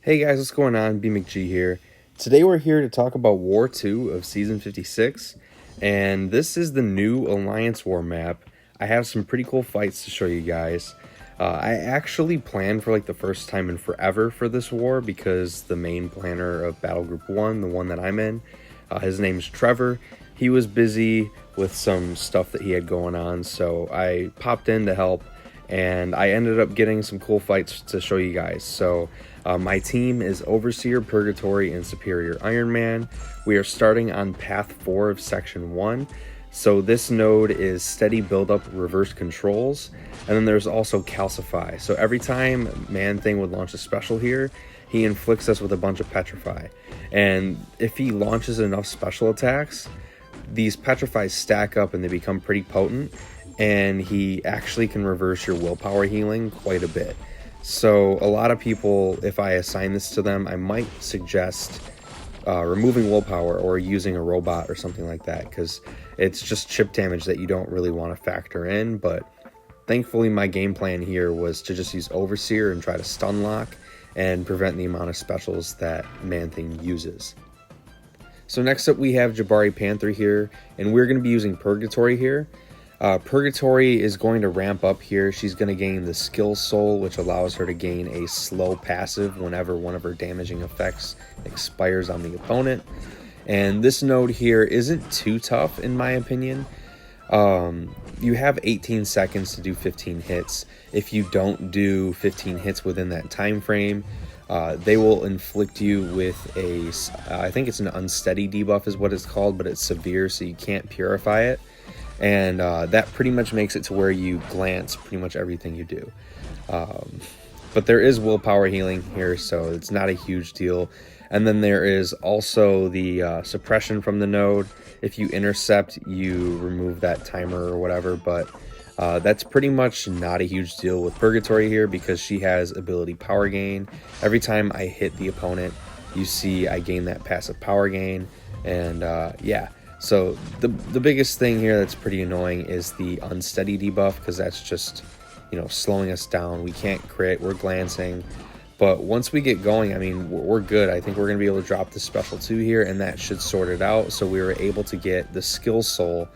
Hey guys, what's going on? BMcG here. Today we're here to talk about War 2 of Season 56, and this is the new Alliance War map. I have some pretty cool fights to show you guys. I actually planned for like the first time in forever for this war because the main planner of Battle Group 1, the one that I'm in, his name's Trevor. He was busy with some stuff that he had going on, so I popped in to help, and I ended up getting some cool fights to show you guys. So my team is Overseer, Purgatory, and Superior Iron Man. We are starting on Path 4 of Section 1. So this node is Steady Buildup Reverse Controls, and then there's also Calcify. So every time Man-Thing would launch a special here, he inflicts us with a bunch of Petrify. And if he launches enough special attacks, these Petrifies stack up and they become pretty potent, and he actually can reverse your willpower healing quite a bit. So a lot of people, if I assign this to them, I might suggest removing willpower or using a robot or something like that, because it's just chip damage that you don't really want to factor in. But thankfully my game plan here was to just use Overseer and try to stun lock and prevent the amount of specials that Man-Thing uses. So next up we have Jabari Panther here, and we're going to be using Purgatory here. Purgatory is going to ramp up here. She's going to gain the Skill Soul, which allows her to gain a slow passive whenever one of her damaging effects expires on the opponent. And this node here isn't too tough in my opinion. You have 18 seconds to do 15 hits. If you don't do 15 hits within that time frame, they will inflict you with a, I think it's an unsteady debuff is what it's called, but it's severe, so you can't purify it. And that pretty much makes it to where you glance pretty much everything you do. But there is willpower healing here, so it's not a huge deal. And then there is also the suppression from the node. If you intercept, you remove that timer or whatever, but that's pretty much not a huge deal with Purgatory here because she has ability power gain. Every time I hit the opponent, you see I gain that passive power gain, and yeah. So the biggest thing here that's pretty annoying is the unsteady debuff, because that's just, you know, slowing us down. We can't crit, we're glancing. But once we get going, I mean, we're good. I think we're going to be able to drop the special 2 here, and that should sort it out. So we were able to get the Skill Soul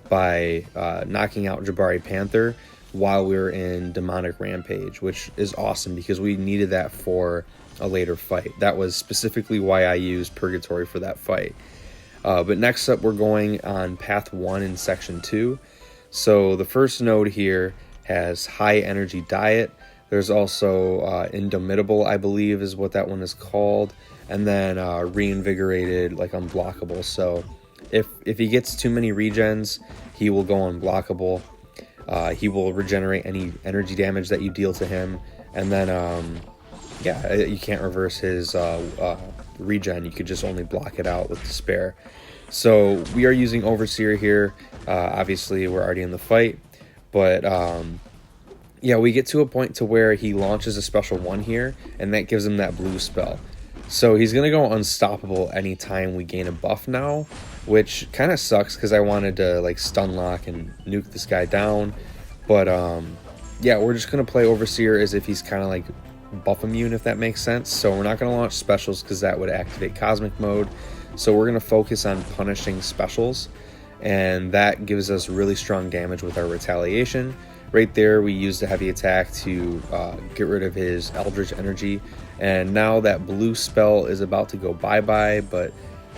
by knocking out Jabari Panther while we were in Demonic Rampage, which is awesome because we needed that for a later fight. That was specifically why I used Purgatory for that fight. But next up, we're going on Path 1 in Section 2. So the first node here has High Energy Diet. There's also Indomitable, I believe is what that one is called. And then Reinvigorated, like Unblockable. So if he gets too many regens, he will go unblockable. He will regenerate any energy damage that you deal to him. And then, yeah, you can't reverse his regen. You could just only block it out with Despair. So we are using Overseer here. Obviously we're already in the fight, but yeah, we get to a point to where he launches a special 1 here, and that gives him that blue spell. So he's gonna go unstoppable anytime we gain a buff now, which kind of sucks because I wanted to like stun lock and nuke this guy down. But yeah, we're just gonna play Overseer as if he's kind of like buff immune, if that makes sense. So we're not going to launch specials because that would activate Cosmic Mode. So we're going to focus on punishing specials, and that gives us really strong damage with our retaliation. Right there we used a heavy attack to get rid of his Eldritch Energy, and now that blue spell is about to go bye-bye, but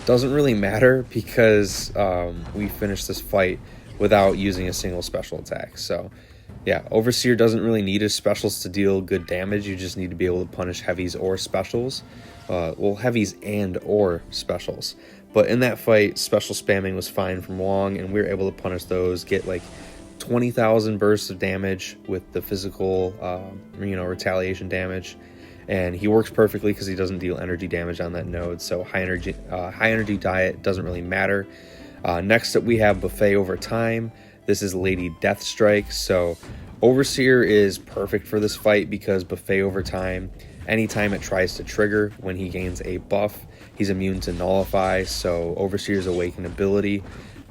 doesn't really matter because we finished this fight without using a single special attack. So yeah, Overseer doesn't really need his specials to deal good damage. You just need to be able to punish heavies or specials. Well, heavies and or specials. But in that fight, special spamming was fine from Wong, and we were able to punish those, get like 20,000 bursts of damage with the physical, retaliation damage. And he works perfectly because he doesn't deal energy damage on that node. So high energy diet doesn't really matter. Next up, we have Buffet Over Time. This is Lady Deathstrike. So Overseer is perfect for this fight because Buffet Over Time, anytime it tries to trigger when he gains a buff, he's immune to Nullify. So Overseer's Awakened ability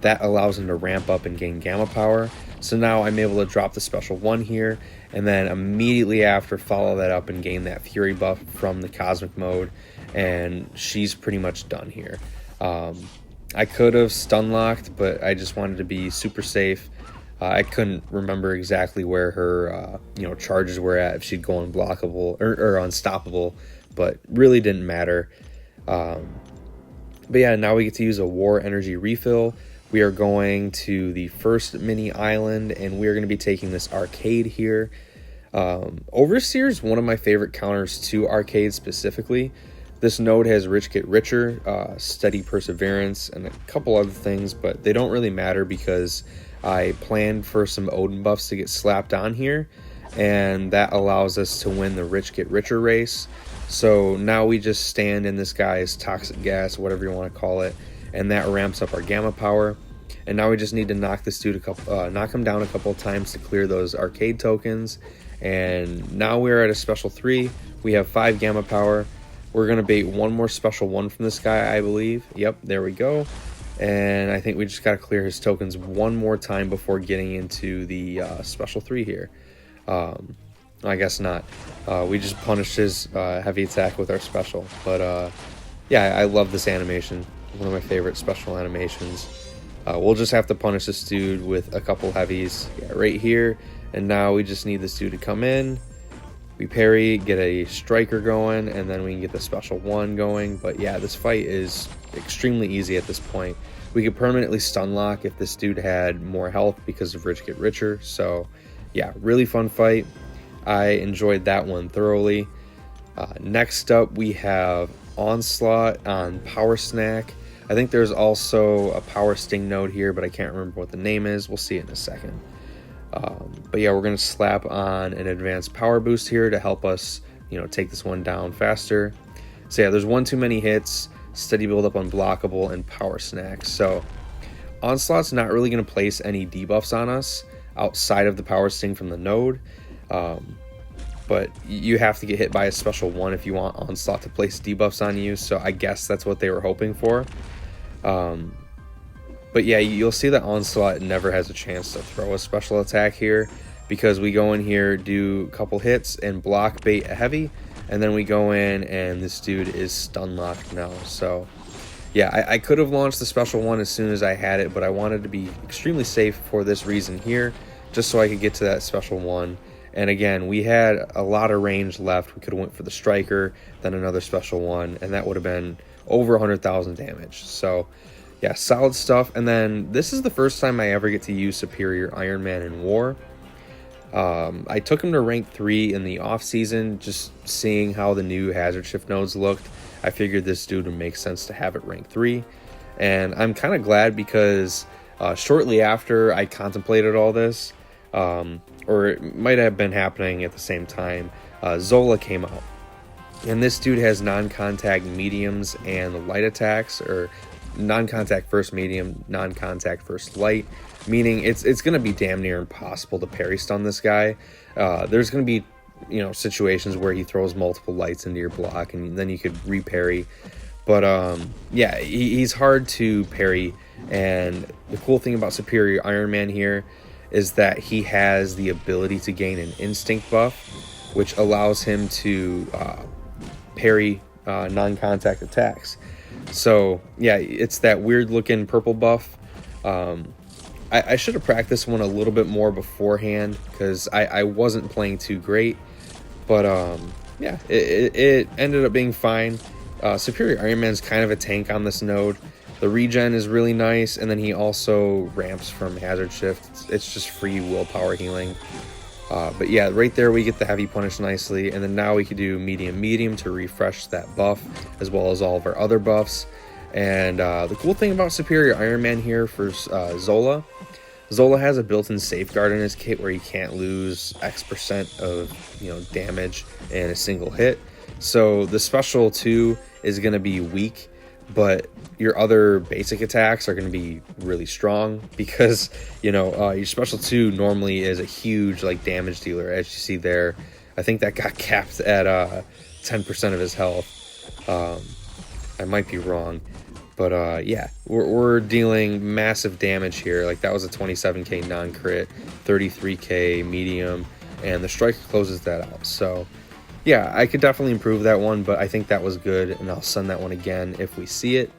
that allows him to ramp up and gain gamma power. So now I'm able to drop the special 1 here, and then immediately after follow that up and gain that fury buff from the cosmic mode, and she's pretty much done here. I could have stun locked, but I just wanted to be super safe. I couldn't remember exactly where her charges were at, if she'd go unblockable or unstoppable, but really didn't matter. But yeah, now we get to use a war energy refill. We are going to the first mini island, and we are going to be taking this arcade here. Overseer is one of my favorite counters to arcade specifically. This node has Rich Get Richer, Steady Perseverance, and a couple other things, but they don't really matter because I planned for some Odin buffs to get slapped on here, and that allows us to win the Rich Get Richer race. So now we just stand in this guy's toxic gas, whatever you want to call it, and that ramps up our gamma power. And now we just need to knock this dude knock him down a couple of times to clear those arcade tokens. And now we're at a special 3. We have 5 gamma power. We're gonna bait one more special 1 from this guy, I believe. Yep, there we go. And I think we just gotta clear his tokens one more time before getting into the special 3 here. I guess not. We just punished his heavy attack with our special. But yeah, I love this animation. One of my favorite special animations. We'll just have to punish this dude with a couple heavies right here. And now we just need this dude to come in. We parry, get a striker going, and then we can get the special 1 going. But yeah, this fight is extremely easy at this point. We could permanently stun lock if this dude had more health because of Rich Get Richer. So yeah, really fun fight. I enjoyed that one thoroughly. Next up, we have Onslaught on Power Snack. I think there's also a Power Sting node here, but I can't remember what the name is. We'll see it in a second. But yeah, we're going to slap on an advanced power boost here to help us, take this one down faster. So yeah, there's one too many hits, steady build up unblockable, and power snacks. So Onslaught's not really going to place any debuffs on us outside of the power sting from the node. But you have to get hit by a special 1 if you want Onslaught to place debuffs on you. So I guess that's what they were hoping for. But yeah, you'll see that Onslaught never has a chance to throw a special attack here because we go in here, do a couple hits, and block bait a heavy, and then we go in and this dude is stun locked now. So yeah, I could have launched the special 1 as soon as I had it, but I wanted to be extremely safe for this reason here, just so I could get to that special 1. And again, we had a lot of range left. We could have went for the striker, then another special 1, and that would have been over 100,000 damage. So yeah, solid stuff. And then this is the first time I ever get to use Superior Iron Man in War. I took him to rank 3 in the off season, just seeing how the new hazard shift nodes looked. I figured this dude would make sense to have it rank 3. And I'm kind of glad because shortly after I contemplated all this, or it might have been happening at the same time, Zola came out. And this dude has non-contact mediums and light attacks, or non-contact first medium, non-contact first light, meaning it's going to be damn near impossible to parry stun this guy. There's going to be situations where he throws multiple lights into your block and then you could reparry. But yeah, he's hard to parry, and the cool thing about Superior Iron Man here is that he has the ability to gain an instinct buff, which allows him to parry non-contact attacks. So yeah, it's that weird looking purple buff. I should have practiced one a little bit more beforehand because I wasn't playing too great, but yeah, it ended up being fine. Superior Iron Man's kind of a tank on this node. The regen is really nice, and then he also ramps from hazard shift. It's just free willpower healing. But yeah, right there we get the heavy punish nicely, and then now we could do medium to refresh that buff, as well as all of our other buffs. And the cool thing about Superior Iron Man here for Zola has a built-in safeguard in his kit where he can't lose X% of damage in a single hit. So the special 2 is going to be weak, but your other basic attacks are going to be really strong because your special 2 normally is a huge damage dealer, as you see there. I think that got capped at 10% of his health. I might be wrong, But yeah, we're dealing massive damage here. Like, that was a 27k non-crit, 33k medium, and the striker closes that out. So yeah, I could definitely improve that one, but I think that was good, and I'll send that one again if we see it.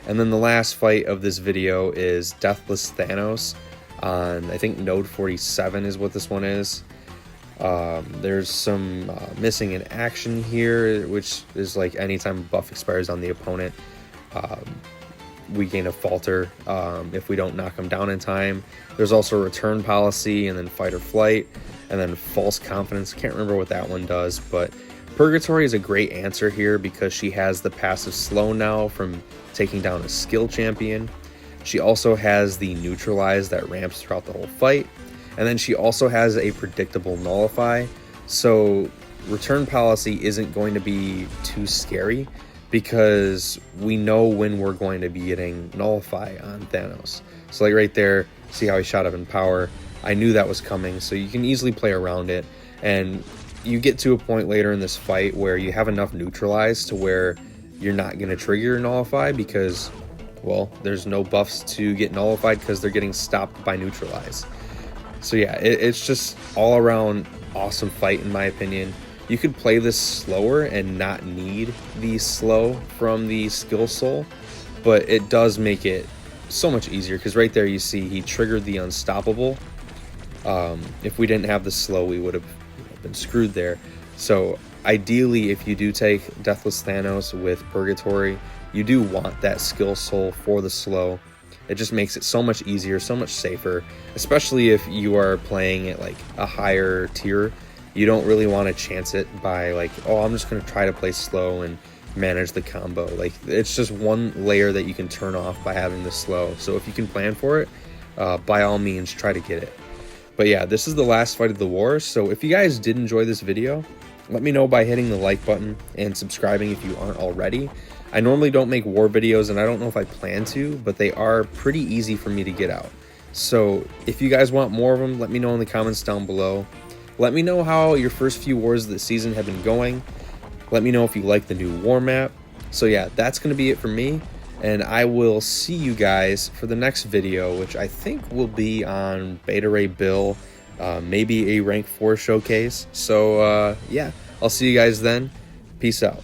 And then the last fight of this video is Deathless Thanos on, I think, node 47 is what this one is. There's some missing in action here, which is like anytime a buff expires on the opponent, we gain a falter if we don't knock them down in time. There's also a return policy, and then fight or flight, and then false confidence. Can't remember what that one does, but Purgatory is a great answer here because she has the passive slow now from taking down a skill champion. She also has the neutralize that ramps throughout the whole fight, and then she also has a predictable nullify, so return policy isn't going to be too scary because we know when we're going to be getting nullify on Thanos. So like right there, see how he shot up in power? I knew that was coming, so you can easily play around it, and you get to a point later in this fight where you have enough neutralize to where you're not going to trigger nullify because, well, there's no buffs to get nullified because they're getting stopped by neutralize. So yeah, it's just all around awesome fight in my opinion. You could play this slower and not need the slow from the skill soul, but it does make it so much easier because right there you see he triggered the unstoppable. If we didn't have the slow, we would have been screwed there. So ideally, if you do take Deathless Thanos with Purgatory, you do want that skill soul for the slow. It just makes it so much easier, so much safer, especially if you are playing at like a higher tier. You don't really want to chance it by like, oh, I'm just going to try to play slow and manage the combo. Like, it's just one layer that you can turn off by having the slow. So if you can plan for it, by all means, try to get it. But yeah, this is the last fight of the war. So if you guys did enjoy this video, let me know by hitting the like button and subscribing if you aren't already. I normally don't make war videos, and I don't know if I plan to, but they are pretty easy for me to get out. So if you guys want more of them, let me know in the comments down below. Let me know how your first few wars of the season have been going. Let me know if you like the new war map. So yeah, that's going to be it for me, and I will see you guys for the next video, which I think will be on Beta Ray Bill, maybe a rank 4 showcase. So yeah, I'll see you guys then. Peace out.